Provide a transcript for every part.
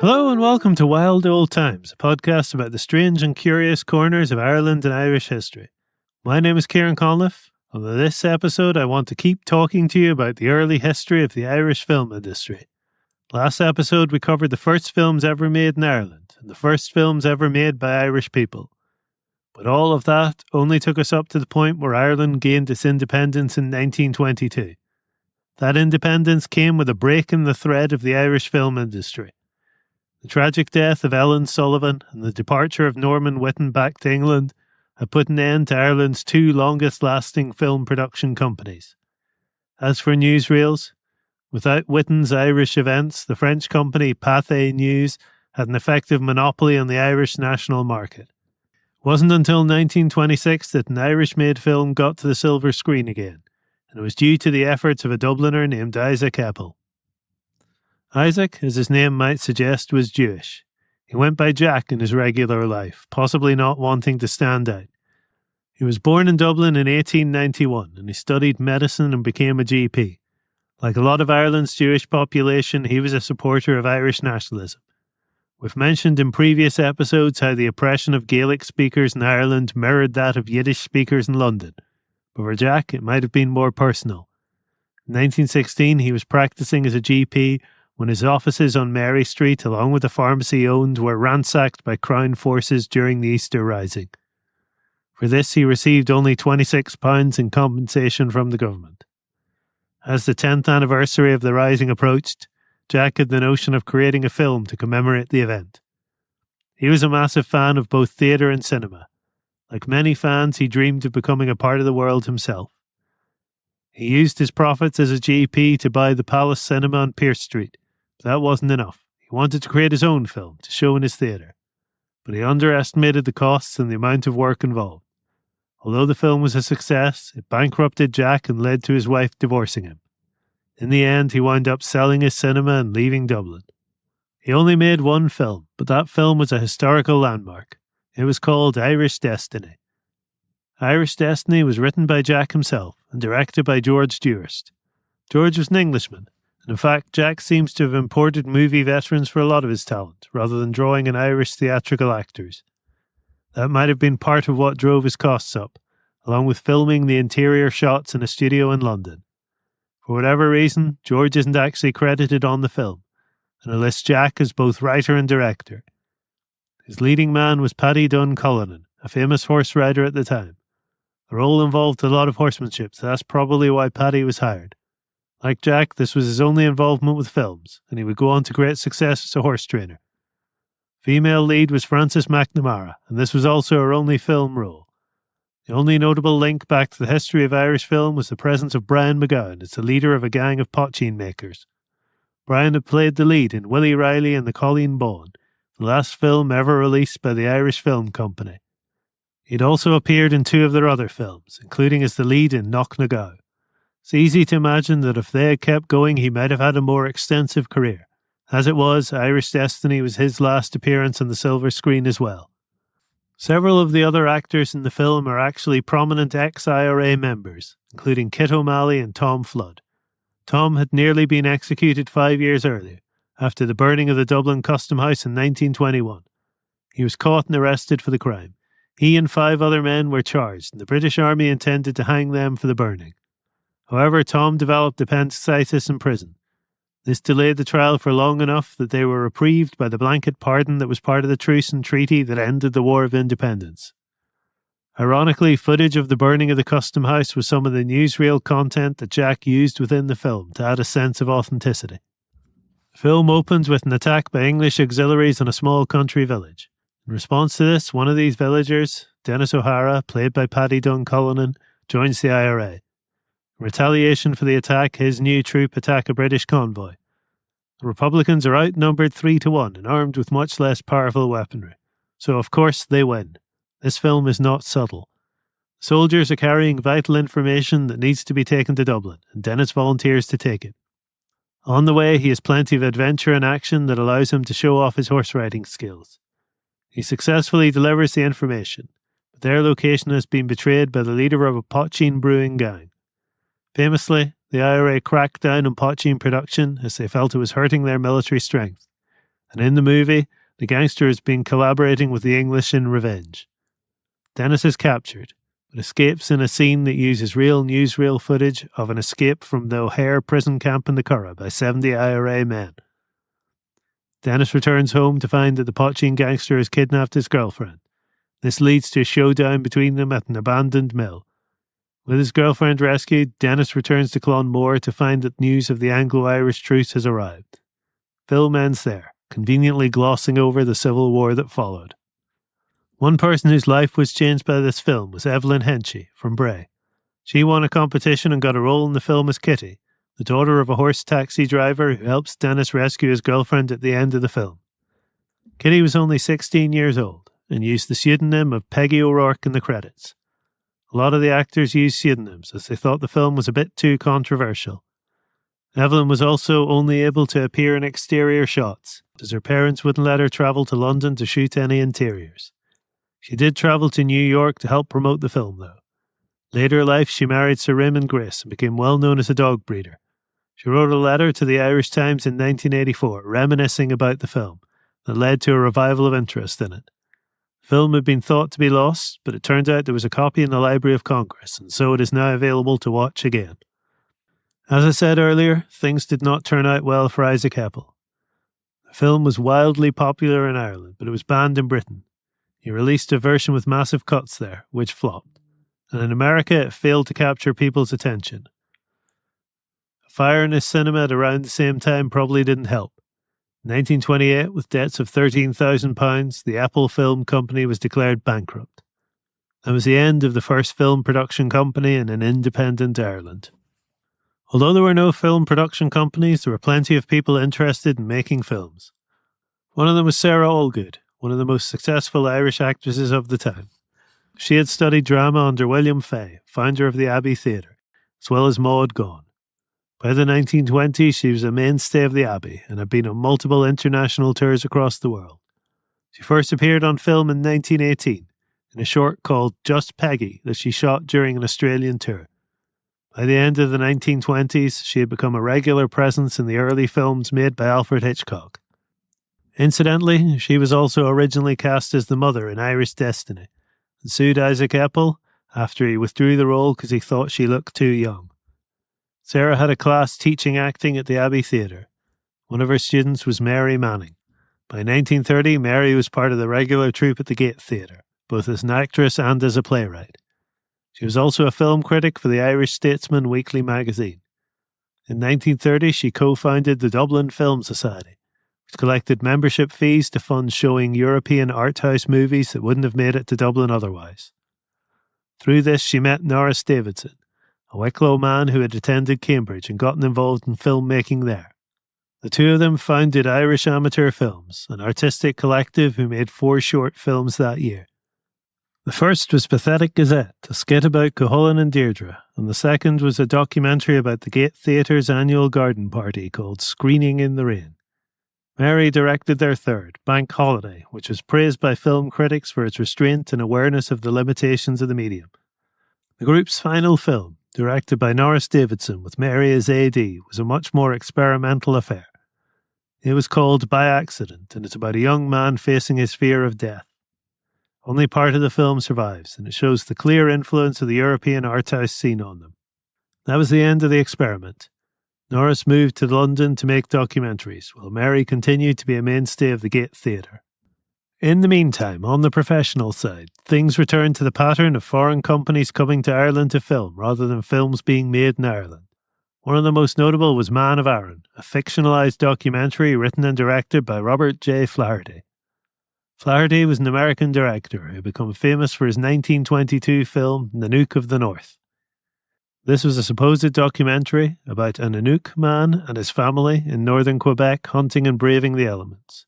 Hello and welcome to Wild Old Times, a podcast about the strange and curious corners of Ireland and Irish history. My name is Ciaran Conliffe. On this episode, I want to keep talking to you about the early history of the Irish film industry. Last episode, we covered the first films ever made in Ireland and the first films ever made by Irish people. But all of that only took us up to the point where Ireland gained its independence in 1922. That independence came with a break in the thread of the Irish film industry. The tragic death of Ellen Sullivan and the departure of Norman Whitten back to England had put an end to Ireland's two longest-lasting film production companies. As for newsreels, without Whitten's Irish events, the French company Pathé News had an effective monopoly on the Irish national market. It wasn't until 1926 that an Irish-made film got to the silver screen again, and it was due to the efforts of a Dubliner named Isaac Eppel. Isaac, as his name might suggest, was Jewish. He went by Jack in his regular life, possibly not wanting to stand out. He was born in Dublin in 1891 and he studied medicine and became a GP. Like a lot of Ireland's Jewish population, he was a supporter of Irish nationalism. We've mentioned in previous episodes how the oppression of Gaelic speakers in Ireland mirrored that of Yiddish speakers in London, but for Jack it might have been more personal. In 1916 he was practicing as a GP when his offices on Mary Street, along with the pharmacy he owned, were ransacked by Crown forces during the Easter Rising. For this, he received only £26 in compensation from the government. As the 10th anniversary of the Rising approached, Jack had the notion of creating a film to commemorate the event. He was a massive fan of both theatre and cinema. Like many fans, he dreamed of becoming a part of the world himself. He used his profits as a GP to buy the Palace Cinema on Pierce Street. That wasn't enough. He wanted to create his own film to show in his theatre. But he underestimated the costs and the amount of work involved. Although the film was a success, it bankrupted Jack and led to his wife divorcing him. In the end, he wound up selling his cinema and leaving Dublin. He only made one film, but that film was a historical landmark. It was called Irish Destiny. Irish Destiny was written by Jack himself and directed by George Dewhurst. George was an Englishman. In fact, Jack seems to have imported movie veterans for a lot of his talent, rather than drawing in Irish theatrical actors. That might have been part of what drove his costs up, along with filming the interior shots in a studio in London. For whatever reason, George isn't actually credited on the film, and it lists Jack as both writer and director. His leading man was Paddy Dunn Cullinan, a famous horse rider at the time. The role involved a lot of horsemanship, so that's probably why Paddy was hired. Like Jack, this was his only involvement with films, and he would go on to great success as a horse trainer. Female lead was Frances McNamara, and this was also her only film role. The only notable link back to the history of Irish film was the presence of Brian McGowan as the leader of a gang of poteen makers. Brian had played the lead in Willie Riley and the Colleen Bawn, the last film ever released by the Irish Film Company. He'd also appeared in two of their other films, including as the lead in Knock na Gau. It's easy to imagine that if they had kept going, he might have had a more extensive career. As it was, Irish Destiny was his last appearance on the silver screen as well. Several of the other actors in the film are actually prominent ex-IRA members, including Kit O'Malley and Tom Flood. Tom had nearly been executed 5 years earlier, after the burning of the Dublin Custom House in 1921. He was caught and arrested for the crime. He and 5 other men were charged, and the British Army intended to hang them for the burning. However, Tom developed appendicitis in prison. This delayed the trial for long enough that they were reprieved by the blanket pardon that was part of the truce and treaty that ended the War of Independence. Ironically, footage of the burning of the Custom House was some of the newsreel content that Jack used within the film to add a sense of authenticity. The film opens with an attack by English auxiliaries on a small country village. In response to this, one of these villagers, Dennis O'Hara, played by Paddy Dunn Cullinan, joins the IRA. In retaliation for the attack, his new troop attack a British convoy. The Republicans are outnumbered 3-1 and armed with much less powerful weaponry. So, of course, they win. This film is not subtle. Soldiers are carrying vital information that needs to be taken to Dublin, and Dennis volunteers to take it. On the way, he has plenty of adventure and action that allows him to show off his horse riding skills. He successfully delivers the information, but their location has been betrayed by the leader of a poteen brewing gang. Famously, the IRA cracked down on poteen production as they felt it was hurting their military strength. and in the movie, the gangster has been collaborating with the English in revenge. Dennis is captured, but escapes in a scene that uses real newsreel footage of an escape from the O'Hare prison camp in the Curragh by 70 IRA men. Dennis returns home to find that the Poaching gangster has kidnapped his girlfriend. This leads to a showdown between them at an abandoned mill. With his girlfriend rescued, Dennis returns to Clonmore to find that news of the Anglo-Irish truce has arrived. Film ends there, conveniently glossing over the civil war that followed. One person whose life was changed by this film was Evelyn Henchy from Bray. She won a competition and got a role in the film as Kitty, the daughter of a horse taxi driver who helps Dennis rescue his girlfriend at the end of the film. Kitty was only 16 years old and used the pseudonym of Peggy O'Rourke in the credits. A lot of the actors used pseudonyms as they thought the film was a bit too controversial. Evelyn was also only able to appear in exterior shots, as her parents wouldn't let her travel to London to shoot any interiors. She did travel to New York to help promote the film, though. Later in life, she married Sir Raymond Grace and became well known as a dog breeder. She wrote a letter to the Irish Times in 1984, reminiscing about the film, that led to a revival of interest in it. The film had been thought to be lost, but it turned out there was a copy in the Library of Congress, and so it is now available to watch again. As I said earlier, things did not turn out well for Isaac Heppel. The film was wildly popular in Ireland, but it was banned in Britain. He released a version with massive cuts there, which flopped. And in America, it failed to capture people's attention. A fire in his cinema at around the same time probably didn't help. In 1928, with debts of £13,000, the Apple Film Company was declared bankrupt. That was the end of the first film production company in an independent Ireland. Although there were no film production companies, there were plenty of people interested in making films. One of them was Sarah Allgood, one of the most successful Irish actresses of the time. She had studied drama under William Fay, founder of the Abbey Theatre, as well as Maud Gonne. By the 1920s, she was a mainstay of the Abbey and had been on multiple international tours across the world. She first appeared on film in 1918 in a short called Just Peggy that she shot during an Australian tour. By the end of the 1920s, she had become a regular presence in the early films made by Alfred Hitchcock. Incidentally, she was also originally cast as the mother in Irish Destiny, and sued Isaac Heppel after he withdrew the role because he thought she looked too young. Sarah had a class teaching acting at the Abbey Theatre. One of her students was Mary Manning. By 1930, Mary was part of the regular troupe at the Gate Theatre, both as an actress and as a playwright. She was also a film critic for the Irish Statesman weekly magazine. In 1930, she co-founded the Dublin Film Society, which collected membership fees to fund showing European art house movies that wouldn't have made it to Dublin otherwise. Through this, she met Norris Davidson, a Wicklow man who had attended Cambridge and gotten involved in filmmaking there. The two of them founded Irish Amateur Films, an artistic collective who made 4 short films that year. The first was Pathetic Gazette, a skit about Mhaolain and Deirdre, and the second was a documentary about the Gate Theatre's annual garden party called Screening in the Rain. Mary directed their third, Bank Holiday, which was praised by film critics for its restraint and awareness of the limitations of the medium. The group's final film, directed by Norris Davidson with Mary as AD, was a much more experimental affair. It was called By Accident, and it's about a young man facing his fear of death. Only part of the film survives, and it shows the clear influence of the European art house scene on them. That was the end of the experiment. Norris moved to London to make documentaries, while Mary continued to be a mainstay of the Gate Theatre. In the meantime, on the professional side, things returned to the pattern of foreign companies coming to Ireland to film rather than films being made in Ireland. One of the most notable was Man of Arran, a fictionalised documentary written and directed by Robert J. Flaherty. Flaherty was an American director who had become famous for his 1922 film Nanook of the North. This was a supposed documentary about a Nanook man and his family in northern Quebec hunting and braving the elements.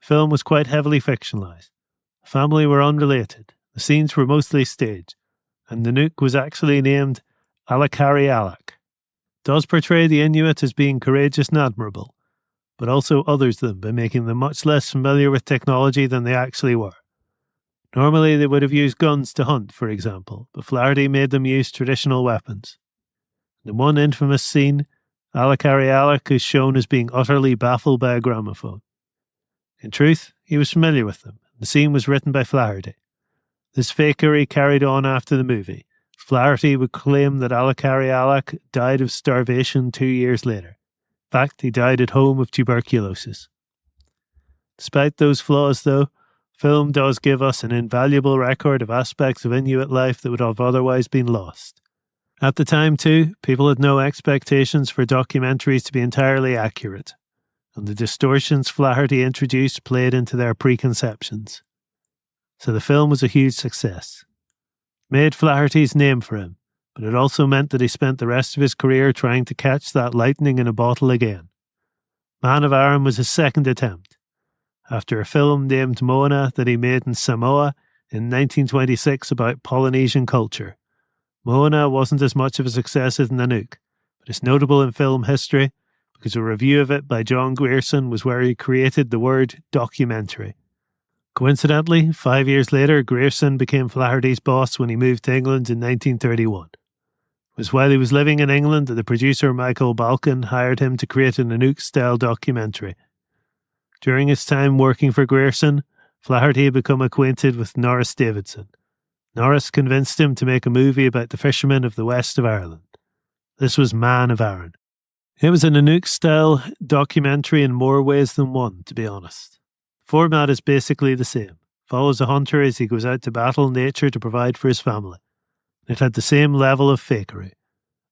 The film was quite heavily fictionalised. The family were unrelated, the scenes were mostly staged, and Nanook was actually named Alakari Alak. It does portray the Inuit as being courageous and admirable, but also others them by making them much less familiar with technology than they actually were. Normally they would have used guns to hunt, for example, but Flaherty made them use traditional weapons. In one infamous scene, Alakari Alak is shown as being utterly baffled by a gramophone. In truth, he was familiar with them. The scene was written by Flaherty. This fakery carried on after the movie. Flaherty would claim that Alakari Alak died of starvation 2 years later. In fact, he died at home of tuberculosis. Despite those flaws, though, film does give us an invaluable record of aspects of Inuit life that would have otherwise been lost. At the time, too, people had no expectations for documentaries to be entirely accurate, and the distortions Flaherty introduced played into their preconceptions. So the film was a huge success. It made Flaherty's name for him, but it also meant that he spent the rest of his career trying to catch that lightning in a bottle again. Man of Iron was his second attempt. After a film named Mhaolain that he made in Samoa in 1926 about Polynesian culture. Mhaolain wasn't as much of a success as Nanook, but it's notable in film history because a review of it by John Grierson was where he created the word documentary. Coincidentally, 5 years later, Grierson became Flaherty's boss when he moved to England in 1931. It was while he was living in England that the producer Michael Balkan hired him to create a Nanook-style documentary. During his time working for Grierson, Flaherty had become acquainted with Norris Davidson. Norris convinced him to make a movie about the fishermen of the west of Ireland. This was Man of Iron. It was a Nanook-style documentary in more ways than one, to be honest. The format is basically the same. Follows a hunter as he goes out to battle nature to provide for his family. It had the same level of fakery.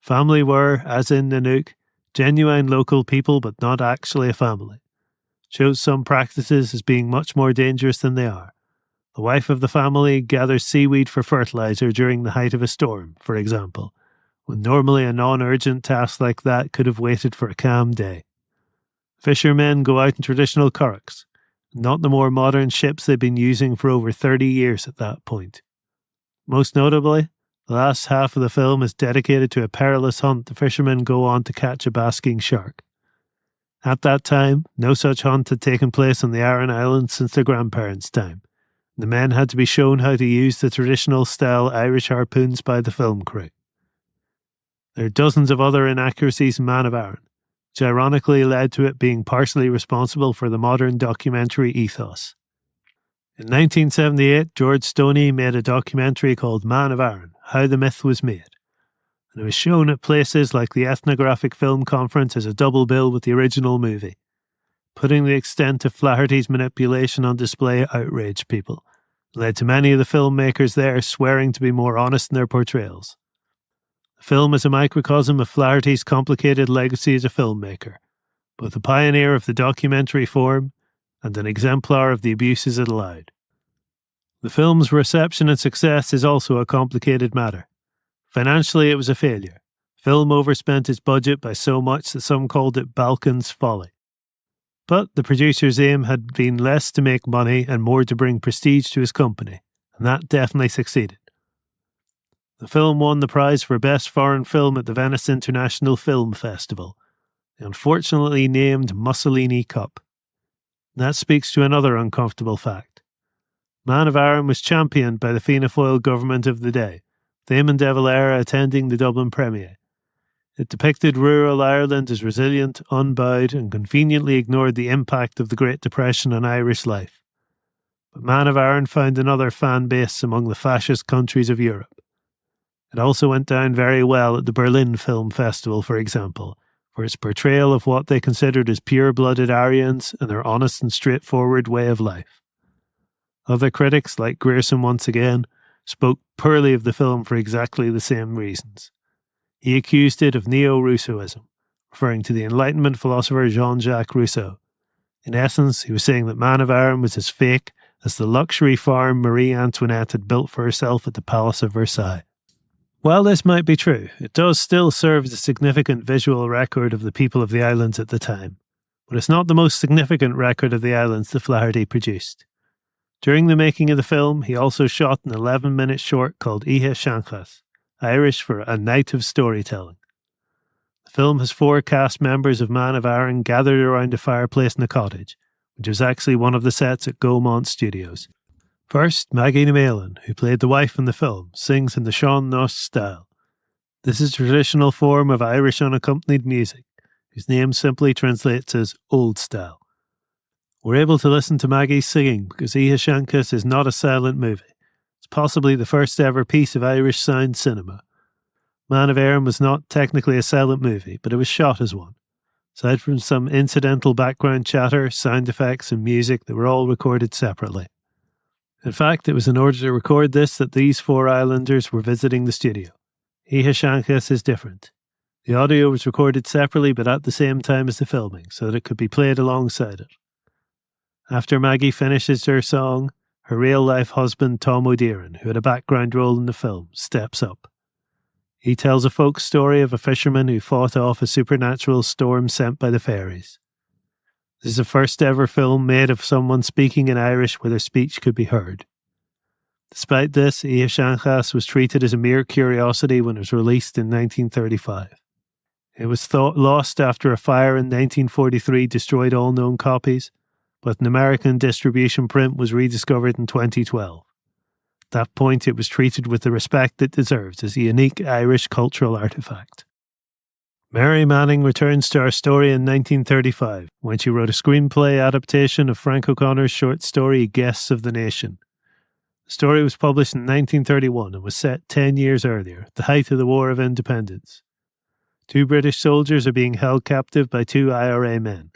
Family were, as in Nanook, genuine local people but not actually a family. Shows some practices as being much more dangerous than they are. The wife of the family gathers seaweed for fertilizer during the height of a storm, for example, when normally a non-urgent task like that could have waited for a calm day. Fishermen go out in traditional currachs, not the more modern ships they've been using for over 30 years at that point. Most notably, the last half of the film is dedicated to a perilous hunt the fishermen go on to catch a basking shark. At that time, no such hunt had taken place on the Aran Islands since their grandparents' time. The men had to be shown how to use the traditional style Irish harpoons by the film crew. There are dozens of other inaccuracies in Man of Iron, which ironically led to it being partially responsible for the modern documentary ethos. In 1978, George Stoney made a documentary called Man of Iron, How the Myth Was Made, and it was shown at places like the Ethnographic Film Conference as a double bill with the original movie. Putting the extent of Flaherty's manipulation on display outraged people, and led to many of the filmmakers there swearing to be more honest in their portrayals. The film is a microcosm of Flaherty's complicated legacy as a filmmaker, both a pioneer of the documentary form and an exemplar of the abuses it allowed. The film's reception and success is also a complicated matter. Financially, it was a failure. Film overspent its budget by so much that some called it Balkan's folly. But the producer's aim had been less to make money and more to bring prestige to his company, and that definitely succeeded. The film won the prize for Best Foreign Film at the Venice International Film Festival, the unfortunately named Mussolini Cup. That speaks to another uncomfortable fact. Man of Iron was championed by the Fianna Fáil government of the day, with Eamon de Valera attending the Dublin premiere. It depicted rural Ireland as resilient, unbowed, and conveniently ignored the impact of the Great Depression on Irish life. But Man of Iron found another fan base among the fascist countries of Europe. It also went down very well at the Berlin Film Festival, for example, for its portrayal of what they considered as pure-blooded Aryans and their honest and straightforward way of life. Other critics, like Grierson once again, spoke poorly of the film for exactly the same reasons. He accused it of neo-Rousseauism, referring to the Enlightenment philosopher Jean-Jacques Rousseau. In essence, he was saying that Man of Iron was as fake as the luxury farm Marie Antoinette had built for herself at the Palace of Versailles. While this might be true, it does still serve as a significant visual record of the people of the islands at the time. But it's not the most significant record of the islands that Flaherty produced. During the making of the film, he also shot an 11-minute short called Ihe Shanchas, Irish for A Night of Storytelling. The film has 4 cast members of Man of Iron gathered around a fireplace in a cottage, which was actually one of the sets at Gaumont Studios. First, Maggie Mhaolain, who played the wife in the film, sings in the Sean Nuss style. This is a traditional form of Irish unaccompanied music, whose name simply translates as Old Style. We're able to listen to Maggie singing because Shankas is not a silent movie. It's possibly the first ever piece of Irish sound cinema. Man of Erin was not technically a silent movie, but it was shot as one. Aside from some incidental background chatter, sound effects and music that were all recorded separately. In fact, it was in order to record this that these 4 islanders were visiting the studio. Shankas is different. The audio was recorded separately but at the same time as the filming, so that it could be played alongside it. After Maggie finishes her song, her real-life husband Tom O'Dearan, who had a background role in the film, steps up. He tells a folk story of a fisherman who fought off a supernatural storm sent by the fairies. This is the first ever film made of someone speaking in Irish where their speech could be heard. Despite this, Shankas was treated as a mere curiosity when it was released in 1935. It was thought lost after a fire in 1943 destroyed all known copies, but an American distribution print was rediscovered in 2012. At that point, it was treated with the respect it deserves as a unique Irish cultural artifact. Mary Manning returns to our story in 1935 when she wrote a screenplay adaptation of Frank O'Connor's short story Guests of the Nation. The story was published in 1931 and was set 10 years earlier, at the height of the War of Independence. 2 British soldiers are being held captive by 2 IRA men.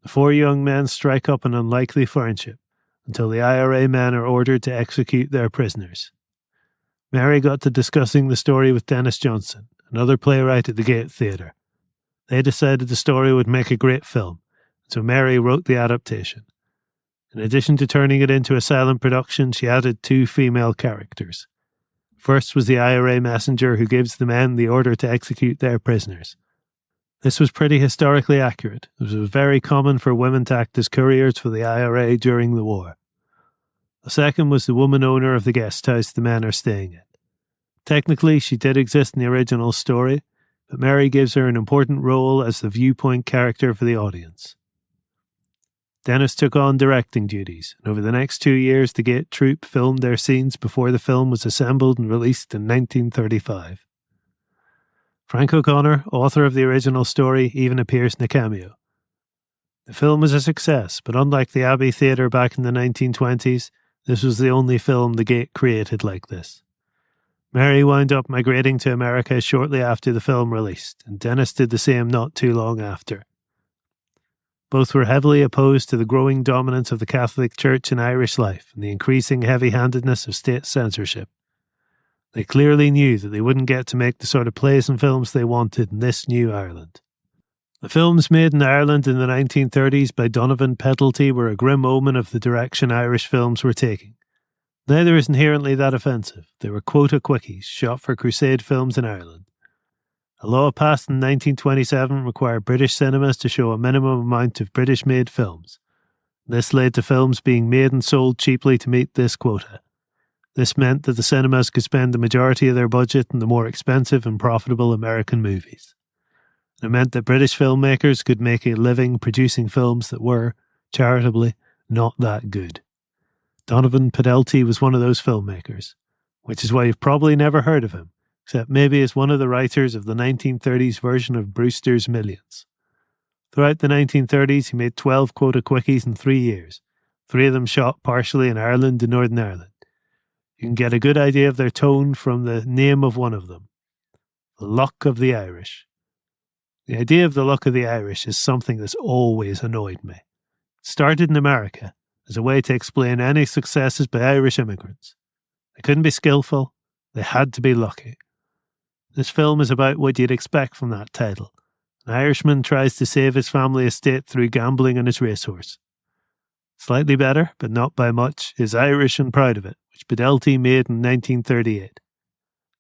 The 4 young men strike up an unlikely friendship until the IRA men are ordered to execute their prisoners. Mary got to discussing the story with Dennis Johnson, another playwright at the Gate Theatre. They decided the story would make a great film, so Mary wrote the adaptation. In addition to turning it into a silent production, she added 2 female characters. First was the IRA messenger who gives the men the order to execute their prisoners. This was pretty historically accurate, as it was very common for women to act as couriers for the IRA during the war. The second was the woman owner of the guest house the men are staying in. Technically, she did exist in the original story, but Mary gives her an important role as the viewpoint character for the audience. Dennis took on directing duties, and over the next 2 years the Gate troupe filmed their scenes before the film was assembled and released in 1935. Frank O'Connor, author of the original story, even appears in a cameo. The film was a success, but unlike the Abbey Theatre back in the 1920s, this was the only film the Gate created like this. Mary wound up migrating to America shortly after the film released, and Dennis did the same not too long after. Both were heavily opposed to the growing dominance of the Catholic Church in Irish life and the increasing heavy-handedness of state censorship. They clearly knew that they wouldn't get to make the sort of plays and films they wanted in this new Ireland. The films made in Ireland in the 1930s by Donovan Peddlety were a grim omen of the direction Irish films were taking. Neither is inherently that offensive. They were quota quickies shot for crusade films in Ireland. A law passed in 1927 required British cinemas to show a minimum amount of British-made films. This led to films being made and sold cheaply to meet this quota. This meant that the cinemas could spend the majority of their budget on the more expensive and profitable American movies. It meant that British filmmakers could make a living producing films that were, charitably, not that good. Donovan Peddlety was one of those filmmakers, which is why you've probably never heard of him, except maybe as one of the writers of the 1930s version of Brewster's Millions. Throughout the 1930s, he made 12 quota quickies in 3 years, 3 of them shot partially in Ireland and Northern Ireland. You can get a good idea of their tone from the name of one of them, The Luck of the Irish. The idea of the luck of the Irish is something that's always annoyed me. It started in America as a way to explain any successes by Irish immigrants. They couldn't be skillful, they had to be lucky. This film is about what you'd expect from that title. An Irishman tries to save his family estate through gambling on his racehorse. Slightly better, but not by much, is Irish and Proud of It, which Peddlety made in 1938.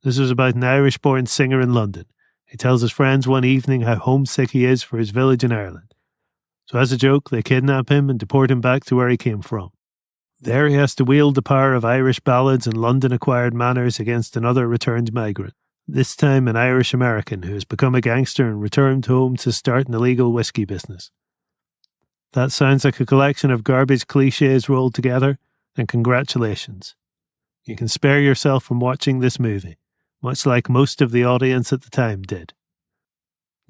This was about an Irish-born singer in London. He tells his friends one evening how homesick he is for his village in Ireland. So as a joke, they kidnap him and deport him back to where he came from. There he has to wield the power of Irish ballads and London-acquired manners against another returned migrant, this time an Irish-American who has become a gangster and returned home to start an illegal whiskey business. That sounds like a collection of garbage cliches rolled together, and congratulations. You can spare yourself from watching this movie, much like most of the audience at the time did.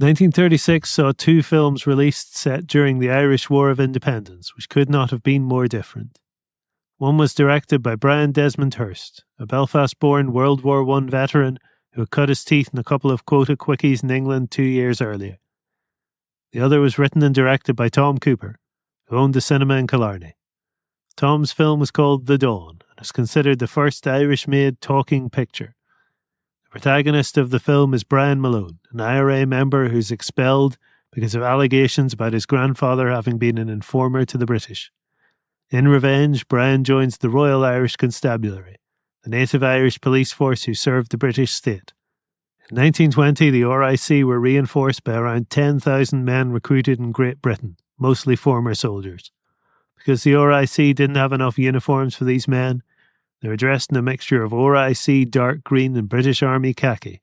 1936 saw two films released set during the Irish War of Independence, which could not have been more different. One was directed by Brian Desmond Hurst, a Belfast-born World War I veteran who had cut his teeth in a couple of quota quickies in England 2 years earlier. The other was written and directed by Tom Cooper, who owned a cinema in Killarney. Tom's film was called The Dawn and is considered the first Irish-made talking picture. The protagonist of the film is Brian Mhaolain, an IRA member who's expelled because of allegations about his grandfather having been an informer to the British. In revenge, Brian joins the Royal Irish Constabulary, the native Irish police force who served the British state. In 1920, the RIC were reinforced by around 10,000 men recruited in Great Britain, mostly former soldiers. Because the RIC didn't have enough uniforms for these men, they were dressed in a mixture of RIC dark green and British Army khaki,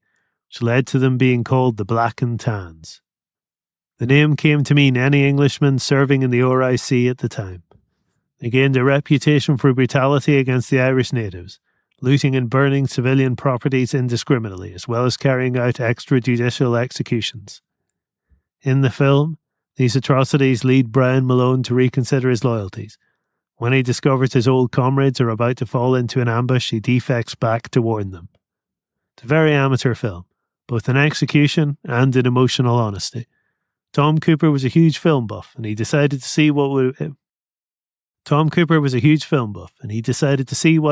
which led to them being called the Black and Tans. The name came to mean any Englishman serving in the RIC at the time. They gained a reputation for brutality against the Irish natives, looting and burning civilian properties indiscriminately, as well as carrying out extrajudicial executions. In the film, these atrocities lead Brian Mhaolain to reconsider his loyalties. When he discovers his old comrades are about to fall into an ambush, he defects back to warn them. It's a very amateur film, both in execution and in emotional honesty. Tom Cooper was a huge film buff, and he decided to see what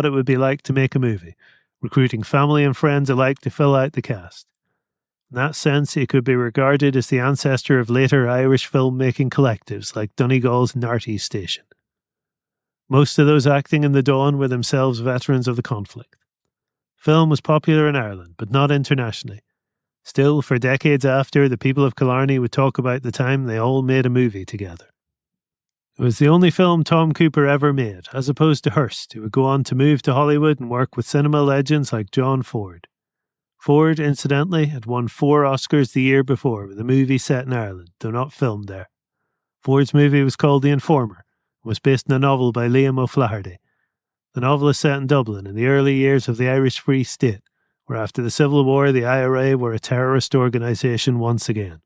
it would be like to make a movie, recruiting family and friends alike to fill out the cast. In that sense, he could be regarded as the ancestor of later Irish filmmaking collectives like Donegal's Narty Station. Most of those acting in The Dawn were themselves veterans of the conflict. Film was popular in Ireland, but not internationally. Still, for decades after, the people of Killarney would talk about the time they all made a movie together. It was the only film Tom Cooper ever made, as opposed to Hurst, who would go on to move to Hollywood and work with cinema legends like John Ford. Ford, incidentally, had won 4 Oscars the year before with a movie set in Ireland, though not filmed there. Ford's movie was called The Informer and was based on a novel by Liam O'Flaherty. The novel is set in Dublin in the early years of the Irish Free State, where after the Civil War the IRA were a terrorist organisation once again.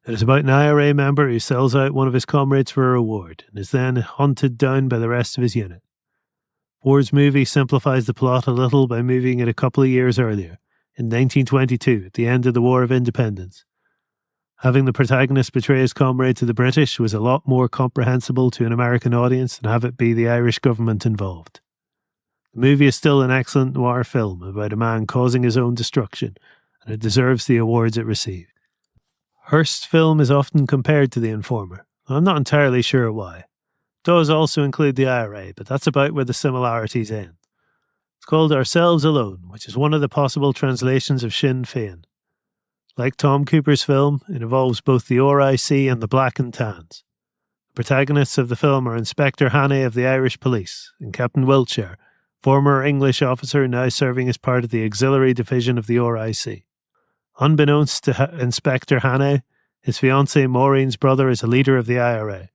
It is about an IRA member who sells out one of his comrades for a reward and is then hunted down by the rest of his unit. Ford's movie simplifies the plot a little by moving it a couple of years earlier, in 1922, at the end of the War of Independence. Having the protagonist betray his comrade to the British was a lot more comprehensible to an American audience than have it be the Irish government involved. The movie is still an excellent noir film about a man causing his own destruction, and it deserves the awards it received. Hurst's film is often compared to The Informer. I'm not entirely sure why. It does also include the IRA, but that's about where the similarities end. It's called Ourselves Alone, which is one of the possible translations of Sinn Féin. Like Tom Cooper's film, it involves both the RIC and the Black and Tans. The protagonists of the film are Inspector Hannay of the Irish Police and Captain Wiltshire, former English officer now serving as part of the auxiliary division of the RIC. Unbeknownst to Inspector Hannay, his fiancée Maureen's brother is a leader of the IRA.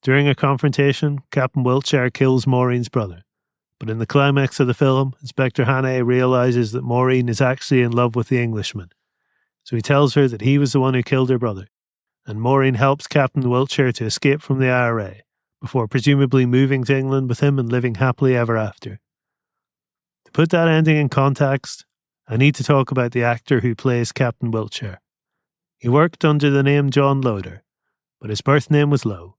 During a confrontation, Captain Wiltshire kills Maureen's brother. But in the climax of the film, Inspector Hannay realises that Maureen is actually in love with the Englishman. So he tells her that he was the one who killed her brother, and Maureen helps Captain Wiltshire to escape from the IRA, before presumably moving to England with him and living happily ever after. To put that ending in context, I need to talk about the actor who plays Captain Wiltshire. He worked under the name John Loder, but his birth name was Lowe,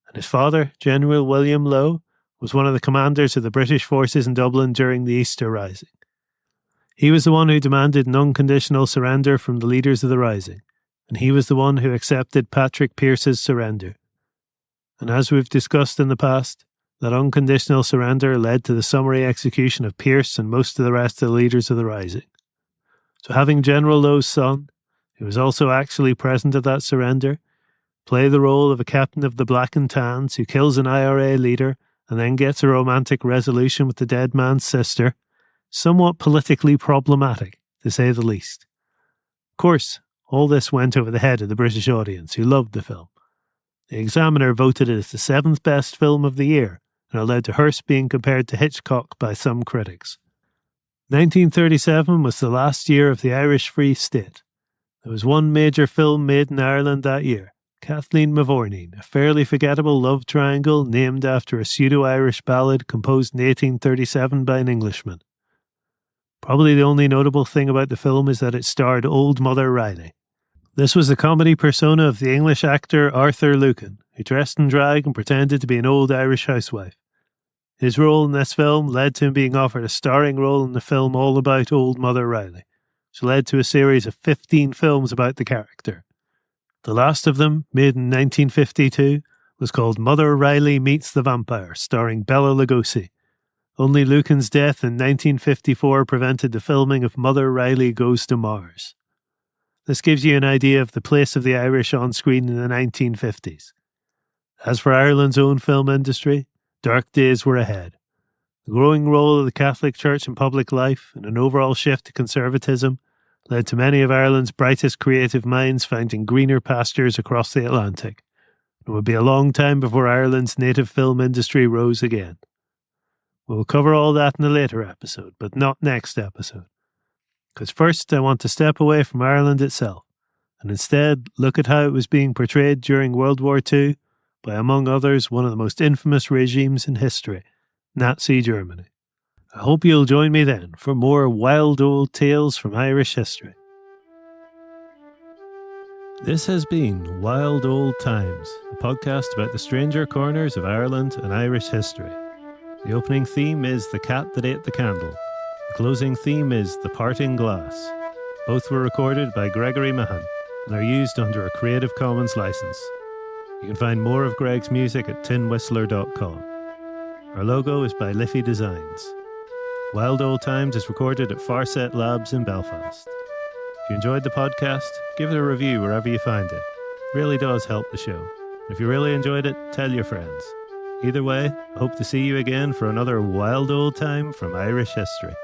and his father, General William Lowe, was one of the commanders of the British forces in Dublin during the Easter Rising. He was the one who demanded an unconditional surrender from the leaders of the Rising, and he was the one who accepted Patrick Pearse's surrender. And as we've discussed in the past, that unconditional surrender led to the summary execution of Pearse and most of the rest of the leaders of the Rising. So having General Lowe's son, who was also actually present at that surrender, play the role of a captain of the Black and Tans who kills an IRA leader and then gets a romantic resolution with the dead man's sister, somewhat politically problematic, to say the least. Of course, all this went over the head of the British audience, who loved the film. The Examiner voted it as the 7th best film of the year, and allowed to Hurst being compared to Hitchcock by some critics. 1937 was the last year of the Irish Free State. There was one major film made in Ireland that year, Kathleen Mhaolain, a fairly forgettable love triangle named after a pseudo-Irish ballad composed in 1837 by an Englishman. Probably the only notable thing about the film is that it starred Old Mother Riley. This was the comedy persona of the English actor Arthur Lucan, who dressed in drag and pretended to be an old Irish housewife. His role in this film led to him being offered a starring role in the film all about Old Mother Riley, which led to a series of 15 films about the character. The last of them, made in 1952, was called Mother Riley Meets the Vampire, starring Bela Lugosi. Only Lucan's death in 1954 prevented the filming of Mother Riley Goes to Mars. This gives you an idea of the place of the Irish on screen in the 1950s. As for Ireland's own film industry, dark days were ahead. The growing role of the Catholic Church in public life and an overall shift to conservatism led to many of Ireland's brightest creative minds finding greener pastures across the Atlantic. It would be a long time before Ireland's native film industry rose again. We'll cover all that in a later episode, but not next episode. Because first I want to step away from Ireland itself, and instead look at how it was being portrayed during World War II by, among others, one of the most infamous regimes in history, Nazi Germany. I hope you'll join me then for more wild old tales from Irish history. This has been Wild Old Times, a podcast about the stranger corners of Ireland and Irish history. The opening theme is The Cat That Ate the Candle. The closing theme is The Parting Glass. Both were recorded by Gregory Mahan and are used under a Creative Commons license. You can find more of Greg's music at tinwhistler.com. Our logo is by Liffey Designs. Wild Old Times is recorded at Farset Labs in Belfast. If you enjoyed the podcast, give it a review wherever you find it. It really does help the show. If you really enjoyed it, tell your friends. Either way, I hope to see you again for another wild old time from Irish history.